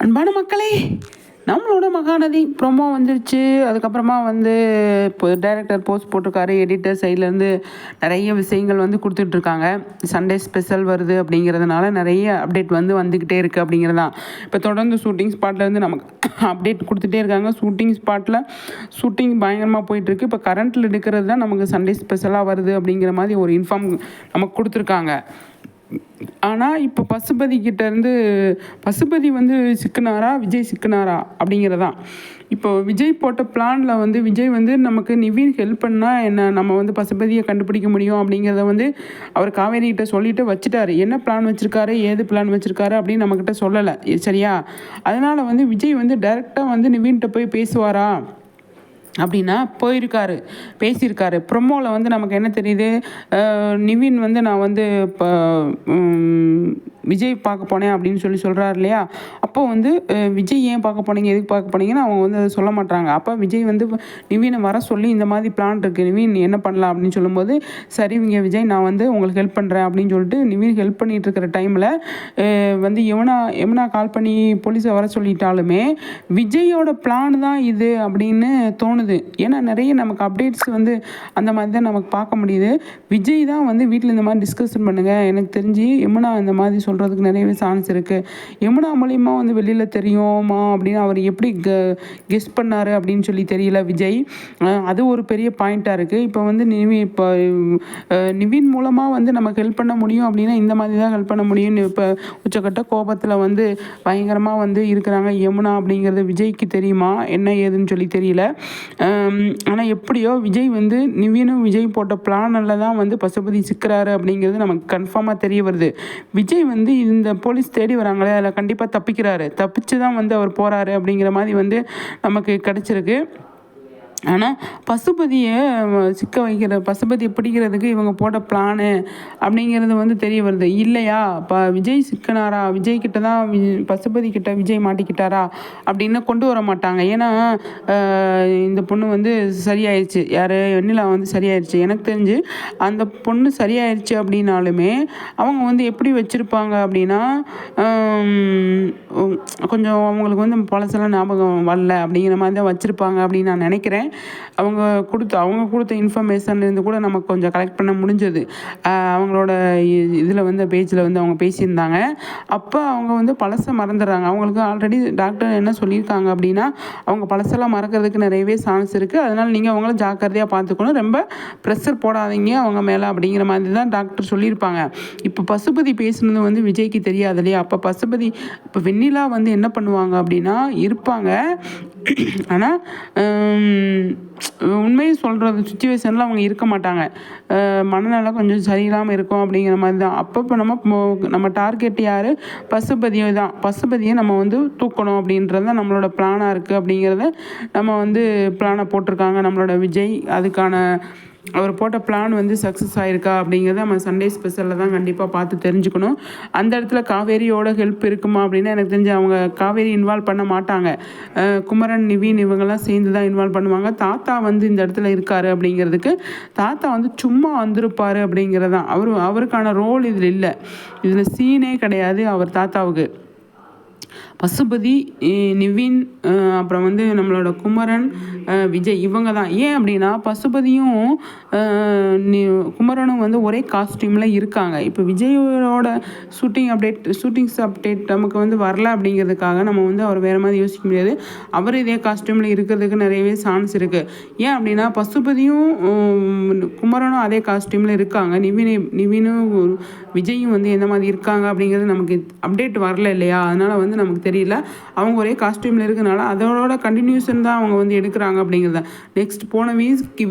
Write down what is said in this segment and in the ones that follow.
அன்பான மக்களே, நம்மளோட மகாநதி ப்ரோமோ வந்துருச்சு. அதுக்கப்புறமா வந்து இப்போ டைரக்டர் போஸ்ட் போட்டிருக்காரு. எடிட்டர் சைட்லேருந்து நிறைய விஷயங்கள் வந்து கொடுத்துட்ருக்காங்க. சண்டே ஸ்பெஷல் வருது அப்படிங்கிறதுனால நிறைய அப்டேட் வந்துக்கிட்டே இருக்குது அப்படிங்கிறதான். இப்போ தொடர்ந்து ஷூட்டிங் ஸ்பாட்லேருந்து நமக்கு அப்டேட் கொடுத்துட்டே இருக்காங்க. ஷூட்டிங் பயங்கரமாக போயிட்டுருக்கு. இப்போ கரண்ட்டில் எடுக்கிறது தான் நமக்கு சண்டே ஸ்பெஷலாக வருது அப்படிங்கிற மாதிரி ஒரு இன்ஃபார்ம் நமக்கு கொடுத்துருக்காங்க. ஆனால் இப்போ பசுபதி வந்து சிக்கினாரா, விஜய் சிக்கினாரா அப்படிங்கிறதான். இப்போ விஜய் போட்ட பிளானில் வந்து விஜய் வந்து நமக்கு நிவின் ஹெல்ப் பண்ணால் என்ன, நம்ம வந்து பசுபதியை கண்டுபிடிக்க முடியும் அப்படிங்கிறத வந்து அவர் காவேரிகிட்ட சொல்லிட்டு வச்சுட்டாரு. என்ன பிளான் வச்சுருக்காரு, ஏது பிளான் வச்சுருக்காரு அப்படின்னு நம்மக்கிட்ட சொல்லலை, சரியா? அதனால் வந்து விஜய் வந்து டைரெக்டாக வந்து நிவின்கிட்ட போய் பேசுவாரா அப்படின்னா பேசியிருக்காரு. ப்ரொமோவில் வந்து நமக்கு என்ன தெரியுது, நிவின் வந்து நான் வந்து இப்போ விஜய் பார்க்க போனேன் அப்படின்னு சொல்கிறார் இல்லையா? அப்போ வந்து விஜய் ஏன் பார்க்க போனீங்க, எதுக்கு பார்க்க போனீங்கன்னு அவங்க வந்து அதை சொல்ல மாட்டாங்க. அப்போ விஜய் வந்து நிவினை வர சொல்லி இந்த மாதிரி பிளான் இருக்குது, நிவின் என்ன பண்ணலாம் அப்படின்னு சொல்லும்போது, சரிங்க விஜய், நான் வந்து உங்களுக்கு ஹெல்ப் பண்ணுறேன் அப்படின்னு சொல்லிட்டு நிவின் ஹெல்ப் பண்ணிகிட்டு இருக்கிற டைமில் வந்து யமுனா கால் பண்ணி போலீஸை வர சொல்லிட்டாலுமே விஜயோட பிளான் தான் இது அப்படின்னு தோணுது. ஏன்னா நிறைய நமக்கு அப்டேட்ஸ் வந்து அந்த மாதிரி தான் நமக்கு பார்க்க முடியுது. விஜய் தான் வந்து வீட்டில் இந்த மாதிரி டிஸ்கஷன் பண்ணுங்கள், எனக்கு தெரிஞ்சு யமுனா இந்த மாதிரி சொல்கிறதுக்கு நிறையவே சான்ஸ் இருக்குது, யமுனா மூலிமா வந்து வெளியில் தெரியுமா அப்படின்னு அவர் எப்படி கெஸ் பண்ணார் அப்படின்னு சொல்லி தெரியல விஜய். அது ஒரு பெரிய பாயிண்ட்டாக இருக்குது. இப்போ வந்து நிவின் மூலமாக வந்து நமக்கு ஹெல்ப் பண்ண முடியும் அப்படின்னா இந்த மாதிரி தான் ஹெல்ப் பண்ண முடியும்னு இப்போ உச்சக்கட்ட கோபத்தில் வந்து பயங்கரமாக வந்து இருக்கிறாங்க. யமுனா அப்படிங்கிறது விஜய்க்கு தெரியுமா என்ன ஏதுன்னு சொல்லி தெரியல. ஆனால் எப்படியோ விஜய் வந்து நிவினும் விஜய் போட்ட பிளானில் தான் வந்து பசுபதி சிக்கிறாரு அப்படிங்கிறது நமக்கு கன்ஃபார்மாக தெரிய வருது. விஜய் வந்து இந்த போலீஸ் தேடி வராங்களே, அதில் கண்டிப்பாக தப்பிச்சு தான் வந்து அவர் போகிறாரு அப்படிங்கிற மாதிரி வந்து நமக்கு கிடச்சிருக்கு. ஆனால் பசுபதியை பசுபதியை பிடிக்கிறதுக்கு இவங்க போட்ட பிளானு அப்படிங்கிறது வந்து தெரிய வருது இல்லையா? விஜய் சிக்கனாரா, விஜய்கிட்ட தான் பசுபதி கிட்ட விஜய் மாட்டிக்கிட்டாரா அப்படின்னு கொண்டு வர மாட்டாங்க. ஏன்னா இந்த பொண்ணு வந்து சரியாயிடுச்சு, யார் வெண்ணிலா வந்து சரியாயிடுச்சு. எனக்கு தெரிஞ்சு அந்த பொண்ணு சரியாயிடுச்சு அப்படின்னாலுமே அவங்க வந்து எப்படி வச்சுருப்பாங்க அப்படின்னா, கொஞ்சம் அவங்களுக்கு வந்து பழசெல்லாம் ஞாபகம் வரல அப்படிங்கிற மாதிரி தான் வச்சுருப்பாங்க அப்படின்னு நான் நினைக்கிறேன். அவங்க கொடுத்த இன்ஃபர்மேஷன்லேருந்து கூட நமக்கு கொஞ்சம் கலெக்ட் பண்ண முடிஞ்சது. அவங்களோட இதில் வந்து பேஜில் வந்து அவங்க பேசியிருந்தாங்க. அப்போ அவங்க வந்து பழசை மறந்துடுறாங்க. அவங்களுக்கு ஆல்ரெடி டாக்டர் என்ன சொல்லியிருக்காங்க அப்படின்னா, அவங்க பழசெல்லாம் மறக்கிறதுக்கு நிறையவே சான்ஸ் இருக்குது, அதனால் நீங்கள் அவங்கள ஜாக்கிரதையாக பார்த்துக்கணும், ரொம்ப ப்ரெஷர் போடாதீங்க அவங்க மேலே அப்படிங்கிற மாதிரி தான் டாக்டர் சொல்லியிருப்பாங்க. இப்போ பசுபதி பேசுனது வந்து விஜய்க்கு தெரியாது இல்லையா? இப்போ வெண்ணிலா வந்து என்ன பண்ணுவாங்க அப்படின்னா இருப்பாங்க. ஆனால் உண்மையை சொல்கிறது சுச்சுவேஷனில் அவங்க இருக்க மாட்டாங்க. மனநலம் கொஞ்சம் சரியில்லாமல் இருக்கும் அப்படிங்கிற மாதிரி தான். அப்போ நம்ம டார்கெட் யார்? பசுபதியை நம்ம வந்து தூக்கணும் அப்படின்றது தான் நம்மளோட பிளானாக இருக்குது அப்படிங்கிறத நம்ம வந்து பிளானை போட்டிருக்காங்க நம்மளோட விஜய். அதுக்கான அவர் போட்ட பிளான் வந்து சக்ஸஸ் ஆகிருக்கா அப்படிங்கிறத நம்ம சண்டே ஸ்பெஷலில் தான் கண்டிப்பாக பார்த்து தெரிஞ்சுக்கணும். அந்த இடத்துல காவேரியோட ஹெல்ப் இருக்குமா அப்படின்னா எனக்கு தெரிஞ்சு அவங்க காவேரி இன்வால்வ் பண்ண மாட்டாங்க. குமரன், நிவின் இவங்கெல்லாம் சேர்ந்து தான் இன்வால்வ் பண்ணுவாங்க. தாத்தா வந்து இந்த இடத்துல இருக்கார் அப்படிங்கிறதுக்கு தாத்தா வந்து சும்மா வந்திருப்பார் அப்படிங்கிறதான். அவருக்கான ரோல் இதில் இல்லை, இதில் சீனே கிடையாது அவர் தாத்தாவுக்கு. பசுபதி, நிவின், அப்புறம் வந்து நம்மளோட குமரன், விஜய் இவங்க தான். ஏன் அப்படின்னா பசுபதியும் குமரனும் வந்து ஒரே காஸ்டியூமில் இருக்காங்க. இப்போ விஜயோட ஷூட்டிங்ஸ் அப்டேட் நமக்கு வந்து வரல அப்படிங்கிறதுக்காக நம்ம வந்து அவர் வேறு மாதிரி யோசிக்க முடியாது. அவர் இதே காஸ்டியூமில் இருக்கிறதுக்கு நிறையவே சான்ஸ் இருக்குது. ஏன் அப்படின்னா பசுபதியும் குமரனும் அதே காஸ்டியூமில் இருக்காங்க. நிவினும் விஜயும் வந்து எந்த மாதிரி இருக்காங்க அப்படிங்கிறது நமக்கு அப்டேட் வரல இல்லையா? அதனால் வந்து நமக்கு தெரியல. அவங்க ஒரே காஸ்டியூமில் இருக்கனால அதோட கண்டினியூஷன் தான் அவங்க வந்து எடுக்கிறாங்க அப்படிங்கிறத. நெக்ஸ்ட் போன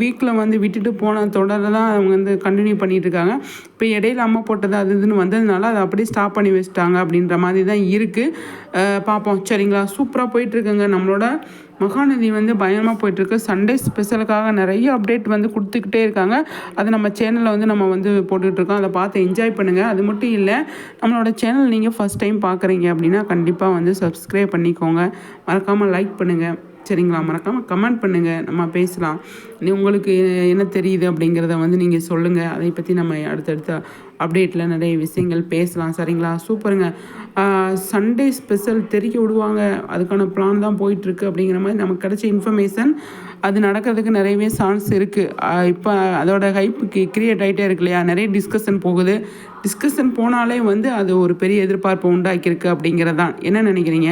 வீக்கில் வந்து விட்டுட்டு போன தொடரை தான் அவங்க வந்து கண்டினியூ பண்ணிகிட்டு இருக்காங்க. இப்போ இடையில அம்மா போட்டது அது இதுன்னு வந்ததுனால அதை அப்படியே ஸ்டாப் பண்ணி வச்சுட்டாங்க அப்படின்ற மாதிரி தான் இருக்குது. பார்ப்போம், சரிங்களா? சூப்பராக போயிட்டுருக்குங்க. நம்மளோட மகாநதி வந்து பயங்கரமாக போயிட்டுருக்கு. சண்டே ஸ்பெஷலுக்காக நிறைய அப்டேட் வந்து கொடுத்துக்கிட்டே இருக்காங்க. அது நம்ம சேனலில் வந்து நம்ம வந்து போட்டுக்கிட்டுருக்கோம். அதை பார்த்து என்ஜாய் பண்ணுங்கள். அது மட்டும் இல்லை, நம்மளோட சேனல் நீங்கள் ஃபஸ்ட் டைம் பார்க்குறீங்க அப்படின்னா கண்டிப்பாக வந்து சப்ஸ்கிரைப் பண்ணிக்கோங்க, மறக்காமல் லைக் பண்ணுங்கள். சரிங்களா? மறக்காமல் கமெண்ட் பண்ணுங்கள், நம்ம பேசலாம். உங்களுக்கு என்ன தெரியுது அப்படிங்கிறத வந்து நீங்கள் சொல்லுங்கள். அதை பற்றி நம்ம அடுத்தடுத்த அப்டேட்டில் நிறைய விஷயங்கள் பேசலாம். சரிங்களா? சூப்பருங்க. சண்டே ஸ்பெஷல் தெரிக்க விடுவாங்க, அதுக்கான பிளான் தான் போயிட்டுருக்கு அப்படிங்கிற மாதிரி நமக்கு கிடைச்ச இன்ஃபர்மேஷன். அது நடக்கிறதுக்கு நிறையவே சான்ஸ் இருக்குது. இப்போ அதோட ஹைப்பு கிரியேட் ஆகிட்டே இருக்கு இல்லையா? நிறைய டிஸ்கஷன் போகுது. டிஸ்கஷன் போனாலே வந்து அது ஒரு பெரிய எதிர்பார்ப்பை உண்டாக்கியிருக்கு அப்படிங்கிறது தான். என்ன நினைக்கிறீங்க?